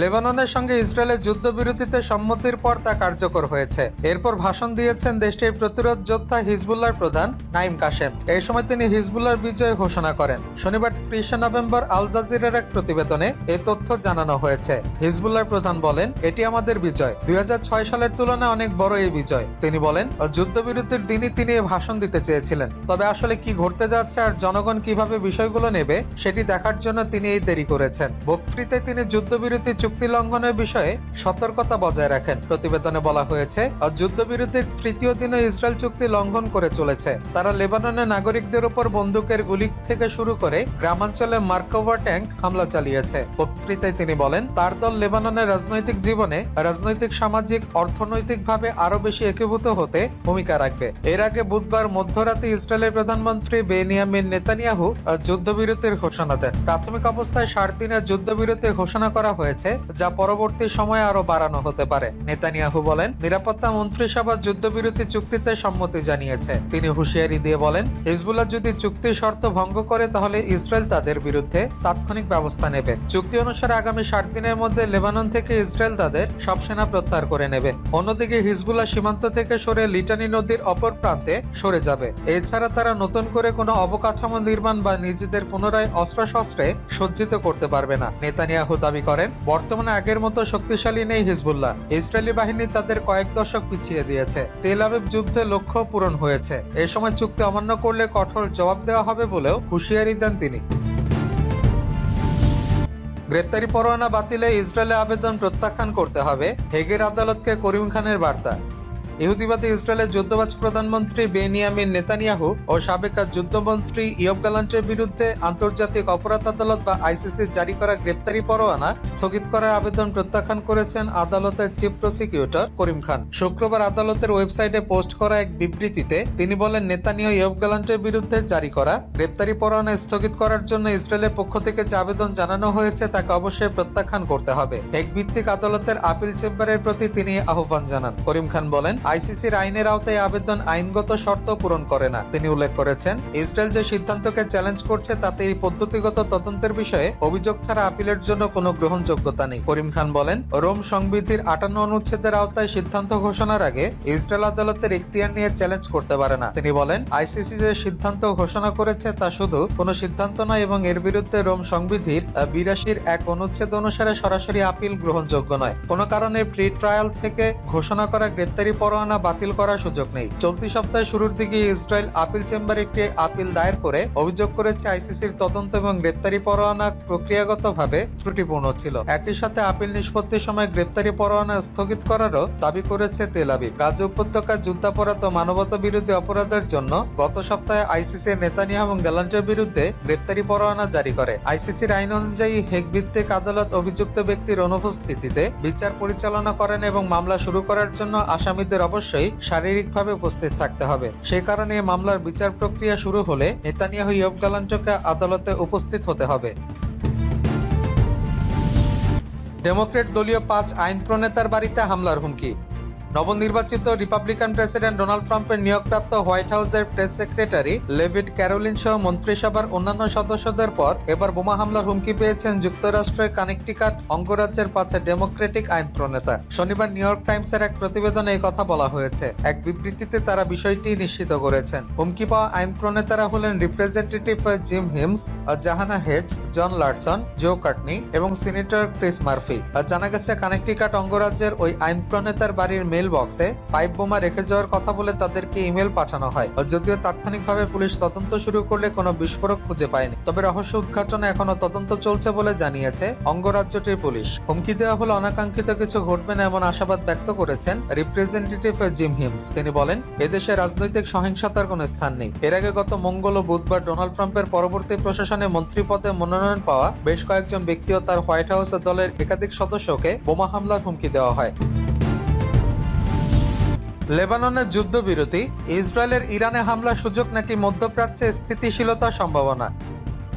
লেবাননের সঙ্গে ইসরায়েলের যুদ্ধবিরতিতে সম্মতির পর তা কার্যকর হয়েছে। এরপর ভাষণ দিয়েছেন দেশটির প্রতিরোধ যোদ্ধা হিজবুল্লাহর প্রধান নাইম কাশেম। এই সময় তিনি হিজবুল্লাহর বিজয় ঘোষণা করেন। শনিবার 30 নভেম্বর আল জাজিরার এক প্রতিবেদনে এই তথ্য জানানো হয়েছে। হিজবুল্লাহর প্রধান বলেন, এটি আমাদের বিজয়। 2006 সালের তুলনায় অনেক বড় এই বিজয়। তিনি বলেন, যুদ্ধবিরতির দিনই তিনি এই ভাষণ দিতে চেয়েছিলেন। তবে আসলে কি ঘটতে যাচ্ছে আর জনগণ কিভাবে বিষয়গুলো নেবে সেটি দেখার জন্য তিনি এই দেরি করেছেন। বক্তৃতায় তিনি যুদ্ধবিরতি চুক্তি লঙ্ঘনের বিষয়ে সতর্কতা বজায় রাখেন। প্রতিবেদনে বলা হয়েছে, যুদ্ধবিরতির 3য় দিনে ইসরায়েল চুক্তি লঙ্ঘন করে চলেছে। তারা লেবাননের নাগরিকদের উপর বন্দুকের গুলি থেকে শুরু করে গ্রামাঞ্চলে মার্কোভা ট্যাঙ্ক হামলা চালিয়েছে। বক্তৃতায় তিনি বলেন, তার দল লেবাননের রাজনৈতিক জীবনে রাজনৈতিক, সামাজিক, অর্থনৈতিকভাবে আরো বেশি একীভূত হতে ভূমিকা রাখবে। এর আগে বুধবার মধ্যরাতে ইসরায়েলের প্রধানমন্ত্রী বেনিয়ামিন নেতানিয়াহু যুদ্ধবিরতির ঘোষণা দেন। প্রাথমিক অবস্থায় 60 দিনের যুদ্ধবিরতি ঘোষণা করা হয়েছে, যা পরবর্তী সময়ে আরো বাড়ানো হতে পারে। নেতানিয়াহু বলেন, নিরাপত্তা মন্ত্রিসভা যুদ্ধবিরতি চুক্তিতে সম্মতি জানিয়েছে। তিনি হুঁশিয়ারি দিয়ে বলেন, হিজবুল্লাহ যদি চুক্তির শর্ত ভঙ্গ করে তাহলে ইসরায়েল তাদের বিরুদ্ধে তাৎক্ষণিক ব্যবস্থা নেবে। চুক্তি অনুসারে আগামী 60 দিনের মধ্যে লেবানন থেকে ইসরায়েল তাদের সব সেনা প্রত্যাহার করে নেবে। অন্যদিকে হিজবুল্লাহ সীমান্ত থেকে সরে লিটানি নদীর অপর প্রান্তে সরে যাবে। এছাড়া তারা নতুন করে কোনো অবকাঠামো নির্মাণ বা নিজেদের পুনরায় অস্ত্রশস্ত্রে সজ্জিত করতে পারবে না। নেতানিয়াহু দাবি করেন, বর্তমানে আগের মতো শক্তিশালী নেই হিজবুল্লাহ। ইসরায়েলি বাহিনী তাদের কয়েক দশক পিছিয়ে দিয়েছে। তেল আবিব যুদ্ধে লক্ষ্য পূরণ হয়েছে। এ সময় চুক্তি অমান্য করলে কঠোর জবাব দেওয়া হবে বলেও হুঁশিয়ারি দেন তিনি। গ্রেপ্তারি পরোয়ানা বাতিলে ইসরায়েলে আবেদন প্রত্যাখ্যান করতে হবে, হেগের আদালতকে করিম খানের বার্তা। ইহুদিবাদী ইসরায়েলের যুদ্ধবাজ প্রধানমন্ত্রী বেনিয়ামিন নেতানিয়াহু ও সাবেক যুদ্ধমন্ত্রী ইয়োব গ্যালান্টের বিরুদ্ধে আন্তর্জাতিক অপরাধ আদালত বা আইসিসি জারি করা গ্রেপ্তারি পরোয়ানা স্থগিত করার আবেদন প্রত্যাখ্যান করেছেন আদালতের চিফ প্রসিকিউটর করিম খান। শুক্রবার আদালতের ওয়েবসাইটে পোস্ট করা এক বিবৃতিতে তিনি বলেন, নেতানিয়াহু ইয়োব গ্যালান্টের বিরুদ্ধে জারি করা গ্রেপ্তারি পরোয়ানা স্থগিত করার জন্য ইসরায়েলের পক্ষ থেকে যে আবেদন জানানো হয়েছে তাকে অবশ্যই প্রত্যাখ্যান করতে হবে। এক ভিত্তিক আদালতের আপিল চেম্বারের প্রতি তিনি আহ্বান জানান। করিম খান বলেন, আইসিসির আইনের আওতায় আবেদন আইনগত শর্ত পূরণ করে না। তিনি উল্লেখ করেছেন, ইসরায়েল যে সিদ্ধান্তকে চ্যালেঞ্জ করছে তাতে এই পদ্ধতিগত তদন্তের বিষয়ে অভিযোগ ছাড়া আপিলের জন্য কোনো গ্রহণযোগ্যতা নেই। করিম খান বলেন, রোম সংবিধির 58 অনুচ্ছেদের আওতায় সিদ্ধান্ত ঘোষণার আগে ইসরায়েল আদালতের এখতিয়ার নিয়ে চ্যালেঞ্জ করতে পারে না। তিনি বলেন, আইসিসি যে সিদ্ধান্ত ঘোষণা করেছে তা শুধু কোনো সিদ্ধান্ত নয় এবং এর বিরুদ্ধে রোম সংবিধির 82 এক অনুচ্ছেদ অনুসারে সরাসরি আপিল গ্রহণযোগ্য নয়। কোনো কারণে প্রি ট্রায়াল থেকে ঘোষণা করা গ্রেপ্তারি পরোয়ানা বাতিল করার সুযোগ নেই। চলতি সপ্তাহের শুরুর দিকে ইসরায়েল আপিল চেম্বারে একটি আপিল দায়ের করে অভিযোগ করেছে আইসিসির তদন্ত এবং গ্রেপ্তারি পরোয়ানা প্রক্রিয়াগতভাবে ত্রুটিপূর্ণ ছিল। একই সাথে আপিল নিষ্পত্তির সময় গ্রেপ্তারি পরোয়ানা স্থগিত করারও দাবি করেছে তেল আবিব। গাজা উপত্যকার যুদ্ধাপরাধ ও মানবতা বিরোধী অপরাধের জন্য গত সপ্তাহে আইসিসি নেতানিয়াহু এবং গ্যালান্টের বিরুদ্ধে গ্রেপ্তারি পরোয়ানা জারি করে। আইসিসির আইন অনুযায়ী হেগ ভিত্তিক আদালত অভিযুক্ত ব্যক্তির অনুপস্থিতিতে বিচার পরিচালনা করেন এবং মামলা শুরু করার জন্য আসামিদের অবশ্যই শারীরিকভাবে উপস্থিত থাকতে হবে। সেই কারণে এই মামলার বিচার প্রক্রিয়া শুরু হলে নেতানিয়াহু ইয়োব গ্যালান্টকে আদালতে উপস্থিত হতে হবে। ডেমোক্রেট দলীয় 5 আইন প্রণেতার বাড়িতে হামলার হুমকি। নবনির্বাচিত রিপাবলিকান প্রেসিডেন্ট ডোনাল্ড ট্রাম্পের নিয়োগপ্রাপ্ত হোয়াইট হাউসের প্রেস সেক্রেটারি লেভিড ক্যারোলিন সহ মন্ত্রিসভার অন্যান্য সদস্যদের পর এবার বোমা হামলার হুমকি পেয়েছেন যুক্তরাষ্ট্রের কানেকটিকাট অঙ্গরাজ্যের 5 ডেমোক্রেটিক আইন প্রণেতা। শনিবার নিউ ইয়র্ক টাইমসের এক প্রতিবেদনে এই কথা বলা হয়েছে। এক বিবৃতিতে তারা বিষয়টি নিশ্চিত করেছেন। হুমকি পাওয়া আইন প্রণেতারা হলেন রিপ্রেজেন্টেটিভ জিম হিমস, জাহানা হেজ, জন লারসন, জো কার্টনি এবং সিনেটর ক্রিস মার্ফি। জানা গেছে কানেকটিকাট অঙ্গরাজ্যের ওই আইন প্রণেতার বাড়ির মেল বক্সে পাইপ বোমা রেখে যাওয়ার কথা বলে তাদেরকে ইমেল পাঠানো হয়। যদিও তাৎক্ষণিকভাবে পুলিশ তদন্ত শুরু করলে কোনো বিস্ফোরক খুঁজে পায়নি। তবে রহস্য উদ্ঘাটনে এখনো তদন্ত চলছে বলে জানিয়েছে অঙ্গরাজ্যটির পুলিশ। হুমকি দেওয়া হলে অনাকাঙ্ক্ষিত কিছু ঘটবে না এমন আশাবাদ ব্যক্ত করেছেন রিপ্রেজেন্টেটিভ জিম হিমস। তিনি বলেন, এদেশে রাজনৈতিক সহিংসতার কোনো স্থান নেই। এর আগে গত মঙ্গল ও বুধবার ডোনাল্ড ট্রাম্পের পরবর্তী প্রশাসনে মন্ত্রী পদে মনোনয়ন পাওয়া বেশ কয়েকজন ব্যক্তি ও তার হোয়াইট হাউসের দলের একাধিক সদস্যকে বোমা হামলার হুমকি দেওয়া হয়। লেবাননের যুদ্ধবিরতি, ইসরায়েলের ইরানে হামলার সুযোগ নাকি মধ্যপ্রাচ্যে স্থিতিশীলতার সম্ভাবনা।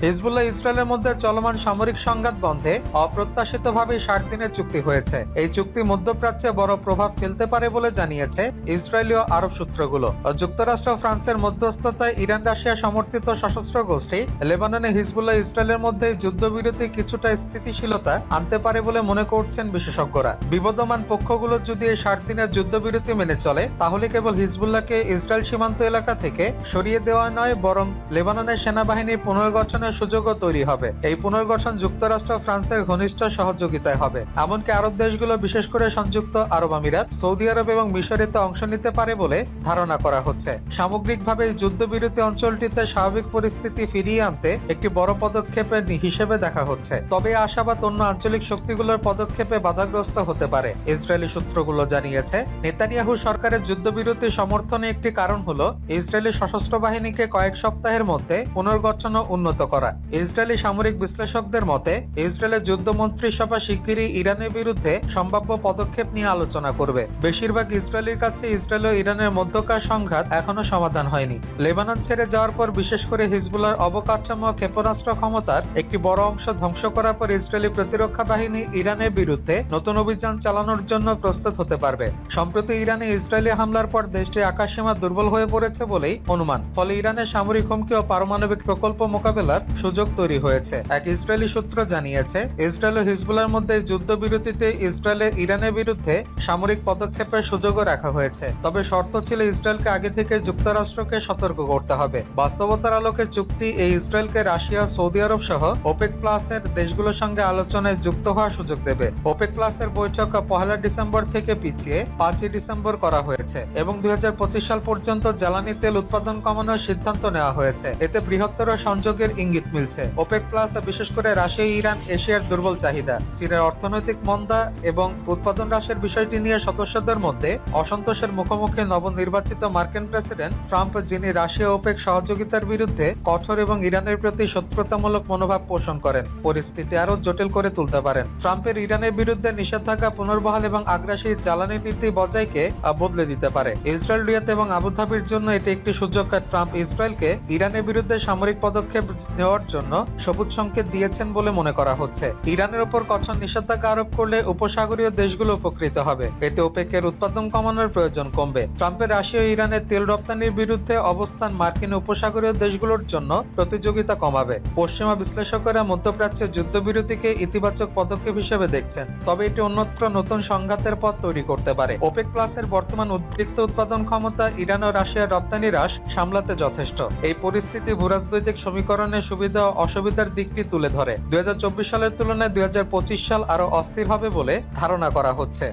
হিজবুল্লাহ ইসরায়েলের মধ্যে চলমান সামরিক সংঘাত বন্ধে অপ্রত্যাশিতভাবে 60 দিনের চুক্তি হয়েছে। এই চুক্তি মধ্যপ্রাচ্যে বড় প্রভাব ফেলতে পারে বলে জানিয়েছে ইসরায়েলীয় আরব সূত্রগুলো। যুক্তরাষ্ট্র ও ফ্রান্সের মধ্যস্থতায় ইরান রাশিয়া সমর্থিত সশস্ত্র গোষ্ঠী লেবাননে হিজবুল্লাহ ইসরায়েলের মধ্যে যুদ্ধবিরতি কিছুটা স্থিতিশীলতা আনতে পারে বলে মনে করছেন বিশেষজ্ঞরা। বিবদমান পক্ষগুলো যদি এই 60 দিনের যুদ্ধবিরতি মেনে চলে তাহলে কেবল হিজবুল্লাহকে ইসরায়েল সীমান্ত এলাকা থেকে সরিয়ে দেওয়া নয়, বরং লেবাননের সেনাবাহিনী পুনর্গঠনের সুযোগও তৈরি হবে। এই পুনর্গঠন যুক্তরাষ্ট্র ফ্রান্সের ঘনিষ্ঠ সহযোগিতায় হবে। এমনকি আরব দেশগুলো, বিশেষ করে সংযুক্ত আরব আমিরাত, সৌদি আরব এবং মিশরেতে অংশ নিতে পারে বলে ধারণা করা হচ্ছে। সামগ্রিকভাবে এই যুদ্ধবিরতি অঞ্চলটিতে স্বাভাবিক পরিস্থিতি ফিরিয়ে আনতে একটি বড় পদক্ষেপের হিসেবে দেখা হচ্ছে। তবে আশাবাদ অন্য আঞ্চলিক শক্তিগুলোর পদক্ষেপে বাধাগ্রস্ত হতে পারে। ইসরায়েলি সূত্রগুলো জানিয়েছে, নেতানিয়াহু সরকারের যুদ্ধবিরতি সমর্থনে একটি কারণ হলো ইসরায়েলি সশস্ত্র বাহিনীকে কয়েক সপ্তাহের মধ্যে পুনর্গঠন ও উন্নত করা। ইসরায়েলি সামরিক বিশ্লেষকদের মতে ইসরায়েলের যুদ্ধ মন্ত্রিসভা শিগগিরই ইরানের বিরুদ্ধে সম্ভাব্য পদক্ষেপ নিয়ে আলোচনা করবে। বেশিরভাগ ইসরায়েলির কাছে ইসরায়েল ও ইরানের মধ্যকার সংঘাত এখনো সমাধান হয়নি। লেবানন ছেড়ে যাওয়ার পর বিশেষ করে হিজবুল্লাহর অবকাঠামো ক্ষেপণাস্ত্র ক্ষমতার একটি বড় অংশ ধ্বংস করার পর ইসরায়েলি প্রতিরক্ষা বাহিনী ইরানের বিরুদ্ধে নতুন অভিযান চালানোর জন্য প্রস্তুত হতে পারবে। সম্প্রতি ইরানে ইসরায়েলি হামলার পর দেশটির আকাশসীমা দুর্বল হয়ে পড়েছে বলেই অনুমান। ফলে ইরানের সামরিক হুমকি ও পারমাণবিক প্রকল্প মোকাবেলার সুযোগ তৈরি হয়েছে। এক ইসরায়েলি সূত্র জানিয়েছে, ইসরায়েল ও হিজবুল্লাহর মধ্যে যুদ্ধবিরতিতে ইসরায়েলের ইরানের বিরুদ্ধে সামরিক পদক্ষেপের সুযোগও রাখা হয়েছে। তবে শর্ত ছিল ইসরায়েলকে আগে থেকে যুক্তরাষ্ট্রকে সতর্ক করতে হবে। বাস্তবতার আলোকে চুক্তি এই ইসরায়েলকে রাশিয়া, সৌদি আরব সহ ওপেক প্লাসের দেশগুলোর সঙ্গে আলোচনায় যুক্ত হওয়ার সুযোগ দেবে। ওপেক প্লাসের বৈঠক 1 ডিসেম্বর থেকে পিছিয়ে 5 ডিসেম্বর করা হয়েছে এবং 2025 সাল পর্যন্ত জ্বালানি তেল উৎপাদন কমানোর সিদ্ধান্ত নেওয়া হয়েছে। এতে বৃহত্তর সংযোগের ইঙ্গিত মিলছে। ওপেক প্লাস, বিশেষ করে রাশিয়া, ইরান, এশিয়ার দুর্বল চাহিদা, চীনের অর্থনৈতিক মন্দা এবং উৎপাদন হ্রাসের বিষয়টি নিয়ে সদস্যদের মধ্যে অসন্তোষের মুখোমুখি নবনির্বাচিত মার্কিন প্রেসিডেন্ট ট্রাম্প, যিনি রাশিয়া ওপেক সহযোগিতার বিরুদ্ধে কঠোর এবং ইরানের প্রতি শত্রুতামূলক মনোভাব পোষণ করেন, পরিস্থিতি আরো জটিল করে তুলতে পারেন। ট্রাম্পের ইরানের বিরুদ্ধে নিষেধাজ্ঞা পুনর্বহাল এবং আগ্রাসী জ্বালানি নীতি বজায়কে বদলে দিতে পারে। ইসরায়েল, রিয়াদ এবং আবুধাবির জন্য এটি একটি সুযোগ। ট্রাম্প ইসরায়েলকে ইরানের বিরুদ্ধে সামরিক পদক্ষেপ নেওয়ার জন্য সবুজ সংকেত দিয়েছেন বলে মনে করা হচ্ছে। ইরানের উপর কঠোর নিষেধাজ্ঞা আরোপ করলে উপসাগরীয় দেশগুলো উপকৃত হবে। এতে ওপেকের উৎপাদন কমানোর প্রয়োজন কমবে। ট্রাম্পের রাশিয়া ও ইরানের তেল রপ্তানির বিরুদ্ধে অবস্থান মার্কিন উপসাগরীয় দেশগুলোর জন্য প্রতিযোগিতা কমাবে। পশ্চিমা বিশ্লেষকেরা মধ্যপ্রাচ্যের যুদ্ধবিরতিকে ইতিবাচক পদক্ষেপ হিসেবে দেখছেন, তবে এটি অন্যত্র নতুন সংঘাতের পথ তৈরি করতে পারে। ওপেক প্লাসের বর্তমান উদ্বৃত্ত উৎপাদন ক্ষমতা ইরান ও রাশিয়ার রপ্তানি হ্রাস সামলাতে যথেষ্ট। এই পরিস্থিতি ভূরাজনৈতিক সমীকরণের সুবিধা ও অসুবিধার দিকটি তুলে ধরে। 2024 সালের তুলনায় 2025 সাল আরো অস্থির হবে বলে ধারণা করা হচ্ছে।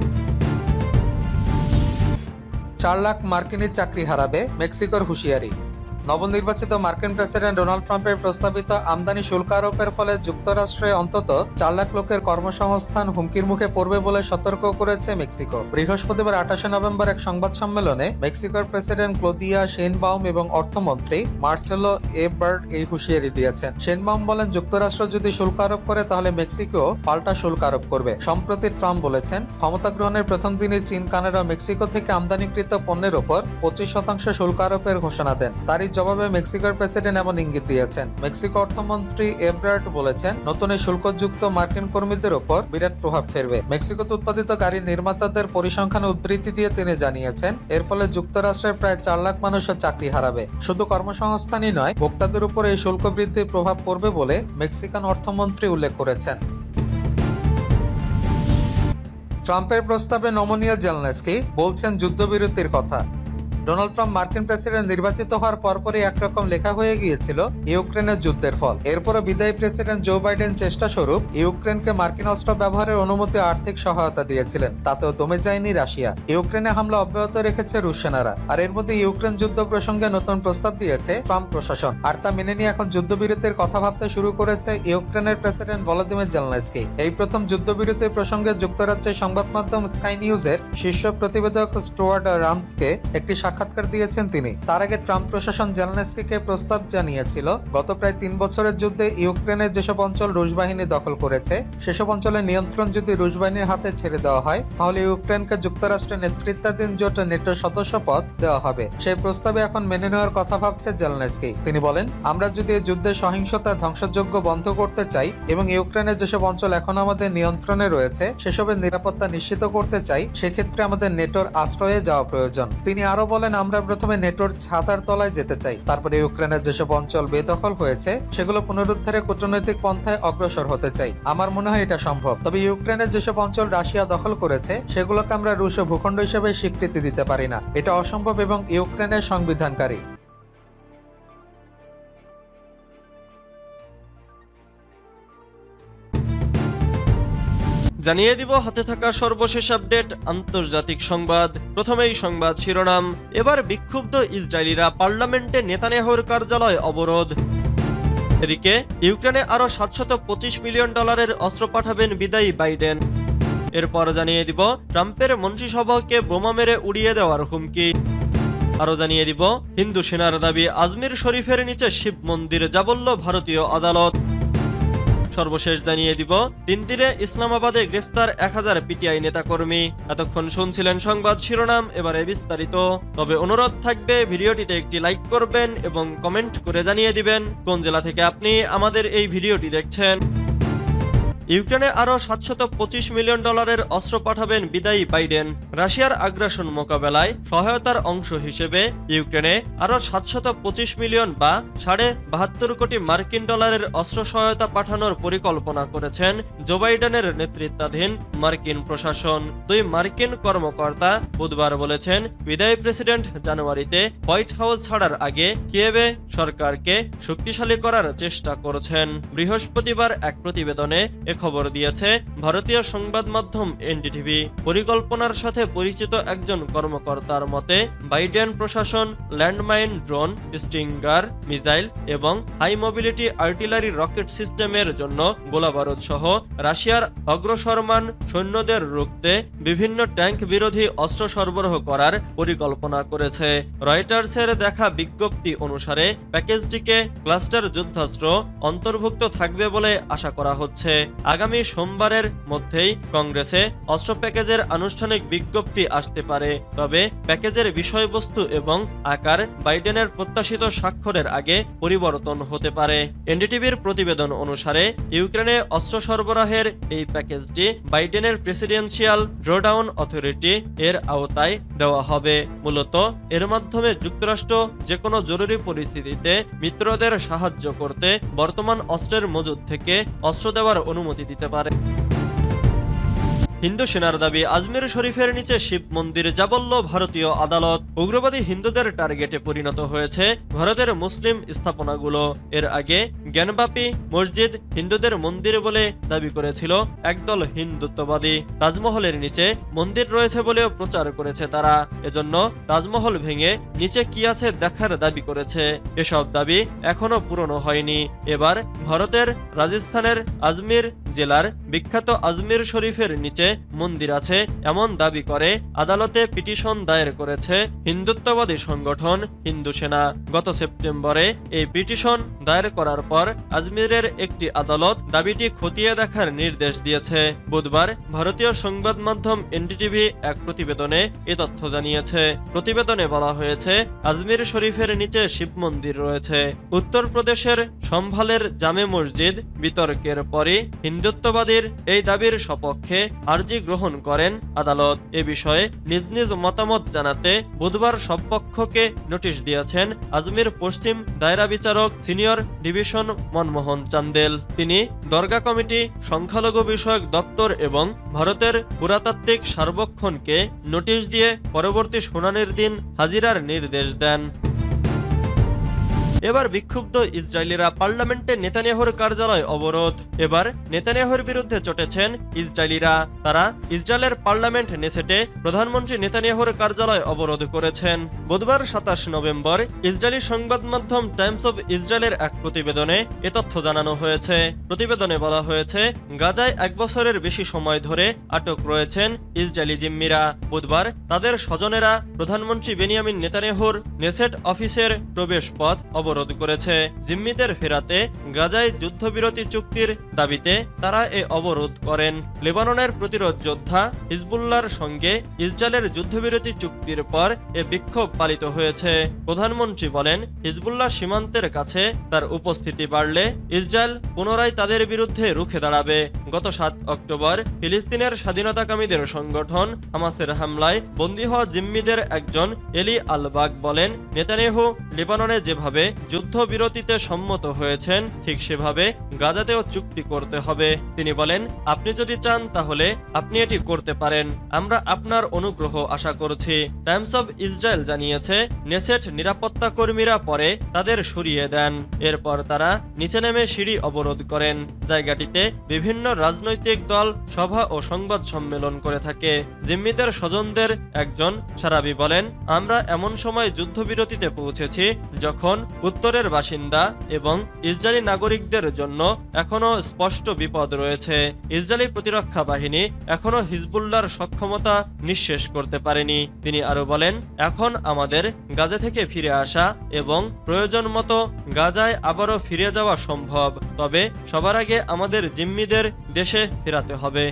4 লাখ মার্কিনি চাকরি হারাবে, মেক্সিকোর হুঁশিয়ারি। নবনির্বাচিত মার্কিন প্রেসিডেন্ট ডোনাল্ড ট্রাম্পের প্রস্তাবিত আমদানি শুল্ক আরোপের ফলে যুক্তরাষ্ট্রে অন্তত 4 লাখ লোকের কর্মসংস্থান হুমকির মুখে পড়বে বলে সতর্ক করেছে মেক্সিকো। বৃহস্পতিবার 28 নভেম্বর এক সংবাদ সম্মেলনে মেক্সিকোর প্রেসিডেন্ট ক্লোদিয়া শেইনবাউম এবং অর্থমন্ত্রী মার্সেলো এবার্ড এই হুঁশিয়ারি দিয়েছেন। শেইনবাউম বলেন, যুক্তরাষ্ট্র যদি শুল্ক আরোপ করে তাহলে মেক্সিকো পাল্টা শুল্ক আরোপ করবে। সম্প্রতি ট্রাম্প বলেছেন, ক্ষমতা গ্রহণের প্রথম দিনে চীন, কানাডা, মেক্সিকো থেকে আমদানিকৃত পণ্যের ওপর 25% শুল্ক আরোপের ঘোষণা দেন। তারই জবাবে মেক্সিকোর প্রেসিডেন্ট এমন ইঙ্গিত দিয়েছেন। মেক্সিকো অর্থমন্ত্রী এব্রার্ড বলেছেন, নতুন এই শুল্কযুক্ত মার্কিন কর্মীদের ওপর বিরাট প্রভাব ফেলবে। মেক্সিকোতে উৎপাদিত গাড়ির নির্মাতাদের পরিসংখ্যান উদ্ধৃতি দিয়ে তিনি জানিয়েছেন, এর ফলে যুক্তরাষ্ট্রের প্রায় 4 লাখ মানুষের চাকরি হারাবে। শুধু কর্মসংস্থানই নয়, ভোক্তাদের উপর এই শুল্ক বৃদ্ধির প্রভাব পড়বে বলে মেক্সিকান অর্থমন্ত্রী উল্লেখ করেছেন। ট্রাম্পের প্রস্তাবে নমনীয় জেলনেস্কি বলছেন যুদ্ধবিরতির কথা। ডোনাল্ড ট্রাম্প মার্কিন প্রেসিডেন্ট নির্বাচিত হওয়ার পরপরই একরকম লেখা হয়ে গিয়েছিল ইউক্রেনের যুদ্ধের ফল। এরপরও বিদায়ী প্রেসিডেন্ট জো বাইডেন চেষ্টা স্বরূপ ইউক্রেনকে মার্কিন অস্ত্র ব্যবহারের অনুমতি আর্থিক সহায়তা দিয়েছিলেন। তাতেও দমে যায়নি রাশিয়া। ইউক্রেনে হামলা অব্যাহত রেখেছে রুশ সেনারা। আর এর মধ্যে ইউক্রেন যুদ্ধ প্রসঙ্গে নতুন প্রস্তাব দিয়েছে ট্রাম্প প্রশাসন। আর তা মেনে নিয়ে এখন যুদ্ধবিরতির কথা ভাবতে শুরু করেছে ইউক্রেনের প্রেসিডেন্ট ভলোদিমির জেলনেস্কি। এই প্রথম যুদ্ধবিরতি প্রসঙ্গে যুক্তরাজ্যের সংবাদ মাধ্যম স্কাই নিউজের শীর্ষ প্রতিবেদক স্টুয়ার্ট রামসকে একটি সাক্ষাৎকার দিয়েছেন তিনি। তার আগে ট্রাম্প প্রশাসন জেলনেস্কিকে প্রস্তাব জানিয়েছিল, গত প্রায় 3 বছরের যুদ্ধে ইউক্রেনের যেসব অঞ্চল রুশ বাহিনী দখল করেছে সেসব অঞ্চলের নিয়ন্ত্রণ যদি রুশ বাহিনীর হাতে ছেড়ে দেওয়া হয় তাহলে ইউক্রেনকে যুক্তরাষ্ট্রের নেতৃত্বাধীন জোট নেটো সদস্য পদ দেওয়া হবে। সেই প্রস্তাবে এখন মেনে নেওয়ার কথা ভাবছে জেলনেস্কি। তিনি বলেন, আমরা যদি এই যুদ্ধের সহিংসতা ধ্বংসযজ্ঞ বন্ধ করতে চাই এবং ইউক্রেনের যেসব অঞ্চল এখন আমাদের নিয়ন্ত্রণে রয়েছে সেসবের নিরাপত্তা নিশ্চিত করতে চাই, সেক্ষেত্রে আমাদের নেটোর আশ্রয়ে যাওয়া প্রয়োজন। তিনি আরো বলেন, আমরা প্রথমে নেটোর ছাতার তলায় যেতে চাই, তারপরে ইউক্রেনের যেসব অঞ্চল বেদখল হয়েছে সেগুলো পুনরুদ্ধারে কূটনৈতিক পন্থায় অগ্রসর হতে চাই। আমার মনে হয় এটা সম্ভব। তবে ইউক্রেনের যেসব অঞ্চল রাশিয়া দখল করেছে সেগুলোকে আমরা রুশ ভূখণ্ড হিসেবে স্বীকৃতি দিতে পারি না। এটা অসম্ভব এবং ইউক্রেনের সংবিধানকারী। জানিয়ে দিব হাতে থাকা সর্বশেষ আপডেট আন্তর্জাতিক সংবাদ। প্রথমেই সংবাদ শিরোনাম। এবার বিক্ষুব্ধ ইসরায়েলিরা পার্লামেন্টে নেতানিয়াহুর কার্যালয় অবরোধ। এদিকে ইউক্রেনে আরো $725 মিলিয়ন অস্ত্র পাঠাবেন বিদায়ী বাইডেন। এরপর জানিয়ে দিব ট্রাম্পের মন্ত্রিসভাকে বোমা মেরে উড়িয়ে দেওয়ার হুমকি। আরো জানিয়ে দিব হিন্দু সেনার দাবি আজমির শরীফের নিচে শিব মন্দির, যা বলল ভারতীয় আদালত। সর্বশেষ জানিয়ে দিব 3 দিনে ইসলামাবাদে গ্রেফতার 1000 পিটিআই নেতাকর্মী। এতক্ষণ শুনছিলেন সংবাদ শিরোনাম, এবারে বিস্তারিত। তবে অনুরোধ থাকবে ভিডিওটিতে একটি লাইক করবেন এবং কমেন্ট করে জানিয়ে দিবেন কোন জেলা থেকে আপনি আমাদের এই ভিডিওটি দেখছেন। ইউক্রেনে আরো $725 মিলিয়ন অস্ত্র পাঠাবেন বিদায়ী বাইডেন। রাশিয়ার আগ্রাসন মোকাবেলায় সহায়তার অংশ হিসেবে ইউক্রেনে আরো $725 মিলিয়ন বা $72 কোটি মার্কিন অস্ত্র সহায়তা পাঠানোর পরিকল্পনা করেছেন জো বাইডেনের নেতৃত্বাধীন মার্কিন প্রশাসন। 2 মার্কিন কর্মকর্তা বুধবার বলেছেন, বিদায়ী প্রেসিডেন্ট জানুয়ারিতে হোয়াইট হাউস ছাড়ার আগে কিয়েভে সরকারকে শক্তিশালী করার চেষ্টা করছেন। বৃহস্পতিবার এক প্রতিবেদনে খবর দিয়েছে ভারতীয় সংবাদ মাধ্যম এনডিটিভি। পরিকল্পনার সাথে পরিচিত একজন কর্মকর্তার মতে, বাইডেন প্রশাসন ল্যান্ডমাইন, ড্রোন, স্টিঙ্গার মিসাইল এবং হাই মোবিলিটি আর্টিলারি রকেট সিস্টেমের জন্য গোলাবারুদ সহ রাশিয়ার অগ্রসরমান সৈন্যদের রুখতে বিভিন্ন ট্যাঙ্ক বিরোধী অস্ত্র সরবরাহ করার পরিকল্পনা করেছে। রয়টার্সের দেখা বিজ্ঞপ্তি অনুসারে প্যাকেজটিকে ক্লাস্টার যুদ্ধাস্ত্র অন্তর্ভুক্ত থাকবে বলে আশা করা হচ্ছে। আগামী সোমবারের মধ্যেই কংগ্রেসে অস্ত্র প্যাকেজের আনুষ্ঠানিক বিজ্ঞপ্তি আসতে পারে। তবে প্যাকেজের বিষয়বস্তু এবং আকার বাইডেনের প্রত্যাশিত স্বাক্ষরের আগে পরিবর্তন হতে পারে। এনডিটিভির প্রতিবেদন অনুসারে ইউক্রেনে অস্ত্র সরবরাহের এই প্যাকেজটি বাইডেনের প্রেসিডেন্সিয়াল ড্রডাউন অথরিটি এর আওতায় দেওয়া হবে। মূলত এর মাধ্যমে যুক্তরাষ্ট্র যে কোনো জরুরি পরিস্থিতিতে মিত্রদের সাহায্য করতে বর্তমান অস্ত্রের মজুদ থেকে অস্ত্র দেওয়ার অনুমতি দিতে পারে। হিন্দু সেনার দাবি, আজমির শরীফের নিচে শিব মন্দির, যা বলল ভারতীয় আদালত। উগ্রবাদী হিন্দুদের টার্গেটে পরিণত হয়েছে ভারতের মুসলিম স্থাপনাগুলো। এর আগে জ্ঞানবাপী মসজিদ হিন্দুদের মন্দির বলে দাবি করেছিল একদল হিন্দুত্ববাদী। তাজমহলের নিচে মন্দির রয়েছে বলেও প্রচার করেছে তারা। এজন্য তাজমহল ভেঙে নিচে কি আছে দেখার দাবি করেছে। এসব দাবি এখনো পূরণ হয়নি। এবার ভারতের রাজস্থানের আজমির জেলার বিখ্যাত আজমির শরীফের নিচে মন্দির আছে এমন দাবি করে আদালতে পিটিশন দায়ের করেছে হিন্দুত্ববাদী সংগঠন হিন্দু সেনা। গত সেপ্টেম্বরে এই পিটিশন দায়ের করার পর আজমিরের একটি আদালত দাবিটি খতিয়ে দেখার নির্দেশ দিয়েছে। বুধবার ভারতীয় সংবাদ মাধ্যম এনডিটিভি এক প্রতিবেদনে এ তথ্য জানিয়েছে। প্রতিবেদনে বলা হয়েছে, আজমির শরীফের নিচে শিব মন্দির রয়েছে। উত্তরপ্রদেশের সম্ভালের জামে মসজিদ বিতর্কের পরে হিন্দুত্ববাদীর এই দাবির সপক্ষে আর্জি গ্রহণ করেন আদালত। এ বিষয়ে নিজ নিজ মতামত জানাতে বুধবার সব পক্ষকে নোটিশ দিয়েছেন আজমির পশ্চিম দায়রা বিচারক সিনিয়র ডিভিশন মনমোহন চান্দেল। তিনি দরগা কমিটি, সংখ্যালঘু বিষয়ক দপ্তর এবং ভারতের পুরাতাত্ত্বিক সার্বক্ষণকে নোটিশ দিয়ে পরবর্তী শুনানির দিন হাজিরার নির্দেশ দেন। এবার বিক্ষুব্ধ ইসরায়েলিরা পার্লামেন্টে নেতানিয়াহুর কার্যালয় অবরোধ। এবার নেতানিয়াহুর বিরুদ্ধে চটেছেন ইসরায়েলিরা। তারা ইসরায়েলের পার্লামেন্ট নেসেটে প্রধানমন্ত্রী নেতানিয়াহুর কার্যালয় অবরোধ করেছেন। বুধবার 27 নভেম্বর ইসরায়েলি সংবাদ মাধ্যম টাইমস অব ইসরায়েলের এক প্রতিবেদনে এ তথ্য জানানো হয়েছে। প্রতিবেদনে বলা হয়েছে, গাজায় 1 বছরের বেশি সময় ধরে আটক রয়েছেন ইসরায়েলি জিম্মিরা। বুধবার তাদের স্বজনেরা প্রধানমন্ত্রী বেনিয়ামিন নেতানিয়াহুর নেসেট অফিসের প্রবেশ পথ অবরোধ করেছে। জিম্মিদের ফেরাতে গাজায় যুদ্ধবিরতি চুক্তির দাবিতে তারা এ অবরোধ করেন। লেবাননের প্রতিরোধ যোদ্ধা হিজবুল্লাহর সঙ্গে ইসরায়েলের যুদ্ধবিরতি চুক্তির পর এ বিক্ষোভ পালিত হয়েছে। প্রধানমন্ত্রী বলেন, হিজবুল্লাহ সীমান্তের কাছে তার উপস্থিতি বাড়লে ইসরায়েল পুনরায় তাদের বিরুদ্ধে রুখে দাঁড়াবে। গত 7 অক্টোবর ফিলিস্তিনের স্বাধীনতাকামীদের সংগঠন হামাসের হামলায় বন্দী হওয়া জিম্মিদের একজন এলি আল-বাগ বলেন, নেতানিয়াহু লেবাননে যেভাবে যুদ্ধবিরতিতে সম্মত হয়েছেন ঠিক সেভাবে গাজাতেও চুক্তি করতে হবে। তিনি বলেন, আপনি যদি চান তাহলে আপনি এটি করতে পারেন। আমরা আপনার অনুগ্রহ আশা করছি। টাইমস অব ইসরায়েল জানিয়েছে, নেসেট নিরাপত্তা কর্মীরা পরে তাদের সরিয়ে দেন। এরপর তারা নিচে নেমে সিঁড়ি অবরোধ করেন। জায়গাটিতে বিভিন্ন রাজনৈতিক দল সভা ও সংবাদ সম্মেলন করে থাকে। জিম্মিদের স্বজনদের একজন সারাবি বলেন, আমরা এমন সময় যুদ্ধবিরতিতে পৌঁছেছি যখন উত্তরের বাসিন্দা এবং ইসরায়েলি নাগরিকদের জন্য এখনো স্পষ্ট বিপদ রয়েছে। ইসরায়েলি প্রতিরক্ষা বাহিনী এখনো হিজবুল্লাহর সক্ষমতা নিঃশেষ করতে পারেনি। তিনি আরো বলেন, এখন আমাদের গাজা থেকে ফিরে আসা এবং প্রয়োজন মতো গাজায় আবারও ফিরে যাওয়া সম্ভব, তবে সবার আগে আমাদের জিম্মিদের দেশে ফেরাতে হবে।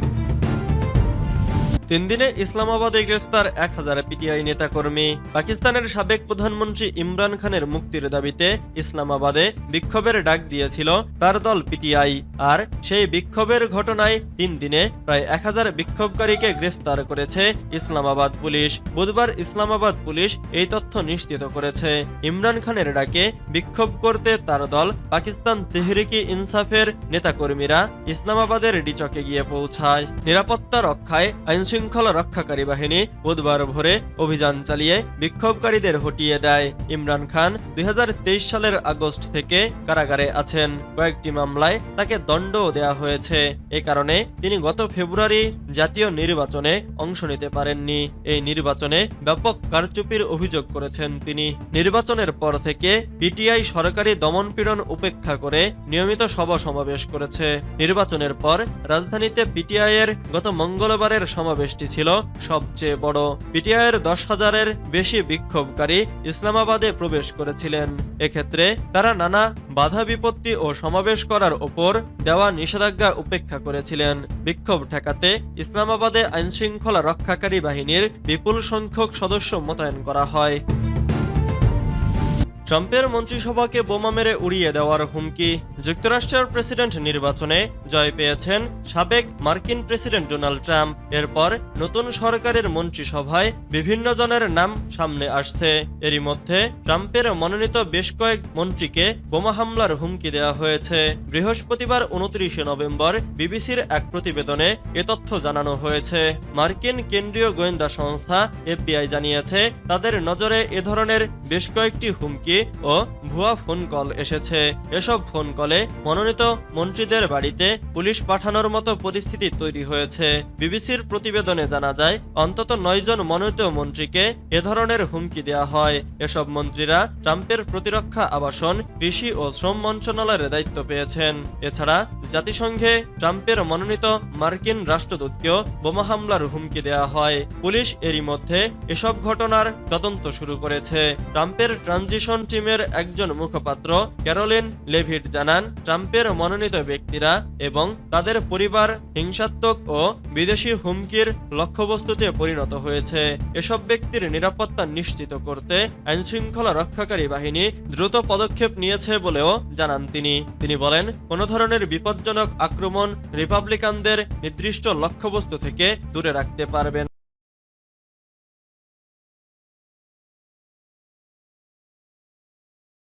3 দিনে ইসলামাবাদে গ্রেফতার 1000 পিটিআই নেতাকর্মী। পাকিস্তানের সাবেক প্রধানমন্ত্রী ইমরান খানের মুক্তির দাবিতে ইসলামাবাদে বিক্ষোভের ডাক দিয়েছিল তার দল পিটিআই। আর সেই বিক্ষোভের ঘটনায় 3 দিনে প্রায় 1000 বিক্ষোভকারীকে গ্রেফতার করেছে ইসলামাবাদ পুলিশ। বুধবার ইসলামাবাদ পুলিশ এই তথ্য নিশ্চিত করেছে। ইমরান খানের ডাকে বিক্ষোভ করতে তার দল পাকিস্তান তেহরিকি ইনসাফের নেতাকর্মীরা ইসলামাবাদের ডিচকে গিয়ে পৌঁছায়। নিরাপত্তা রক্ষায় আইনশৃঙ্খলা রক্ষাকারী বাহিনী বুধবার ভোরে অভিযান চালিয়ে বিক্ষোভকারীদের হটিয়ে দেয়। ইমরান খান 2023 সালের আগস্ট থেকে কারাগারে আছেন। কয়েকটি মামলায় তাকে দণ্ডও দেয়া হয়েছে। এ কারণে তিনি গত ফেব্রুয়ারি জাতীয় নির্বাচনে অংশ নিতে পারেননি। এই নির্বাচনে ব্যাপক কারচুপির অভিযোগ করেছেন তিনি। নির্বাচনের পর থেকে পিটিআই সরকারি দমনপীড়ন উপেক্ষা করে নিয়মিত সভা সমাবেশ করেছে। নির্বাচনের পর রাজধানীতে পিটিআই এর গত মঙ্গলবারের সমাবেশটি ছিল সবচেয়ে বড়। পিটিআই এর 10,000-এর বেশি বিক্ষোভকারী ইসলামাবাদে প্রবেশ করেছিলেন। এক্ষেত্রে তারা নানা বাধা বিপত্তি ও সমাবেশ করার ওপর দেওয়া নিষেধাজ্ঞা উপেক্ষা করেছিলেন। বিক্ষোভ ঠেকাতে ইসলামাবাদে আইনশৃঙ্খলা রক্ষাকারী বাহিনীর বিপুল সংখ্যক সদস্য মোতায়েন করা হয়। ট্রাম্পের মন্ত্রিসভাকে বোমা মেরে উড়িয়ে দেওয়ার হুমকি। যুক্তরাষ্ট্রের প্রেসিডেন্ট নির্বাচনে জয় পেয়েছেন সাবেক মার্কিন প্রেসিডেন্ট ডোনাল্ড ট্রাম্প। এরপর নতুন সরকারের মন্ত্রিসভায় বিভিন্ন জনের নাম সামনে আসছে। এরই মধ্যে ট্রাম্পের মনোনীত বেশ কয়েক মন্ত্রীকে বোমা হামলার হুমকি দেওয়া হয়েছে। বৃহস্পতিবার 29 নভেম্বর বিবিসির এক প্রতিবেদনে এ তথ্য জানানো হয়েছে। মার্কিন কেন্দ্রীয় গোয়েন্দা সংস্থা FBI জানিয়েছে তাদের নজরে এ ধরনের বেশ কয়েকটি হুমকি ও ভুয়া ফোন কল এসেছে। এসব ফোন কলে মনোনীত মন্ত্রীদের বাড়িতে পুলিশ পাঠানোর মতো পরিস্থিতি তৈরি হয়েছে। বিবিসির প্রতিবেদনে জানা যায় অন্তত 9 জন মনোনীত মন্ত্রীকে এ ধরনের হুমকি দেওয়া হয়। এসব মন্ত্রীরা ট্রাম্পের প্রতিরক্ষা, আবাসন, কৃষি ও শ্রম মন্ত্রণালয়ের দায়িত্ব পেয়েছেন। এছাড়া জাতিসংঘে ট্রাম্পের মনোনীত মার্কিন রাষ্ট্রদূতকেও বোমা হামলার হুমকি দেওয়া হয়। পুলিশ এরই মধ্যে এসব ঘটনার তদন্ত শুরু করেছে। ট্রাম্পের ট্রানজিশন টিমের একজন মুখপাত্র ক্যারোলিন লেভিট জানান, ট্রাম্পের মনোনীত ব্যক্তিরা এবং তাদের পরিবার হিংসাত্মক ও বিদেশি হুমকির লক্ষ্যবস্তুতে পরিণত হয়েছে। এসব ব্যক্তির নিরাপত্তা নিশ্চিত করতে আইনশৃঙ্খলা রক্ষাকারী বাহিনী দ্রুত পদক্ষেপ নিয়েছে বলেও জানান তিনি বলেন, কোনো ধরনের বিপজ্জনক আক্রমণ রিপাবলিকানদের নির্দিষ্ট লক্ষ্যবস্তু থেকে দূরে রাখতে পারবেন।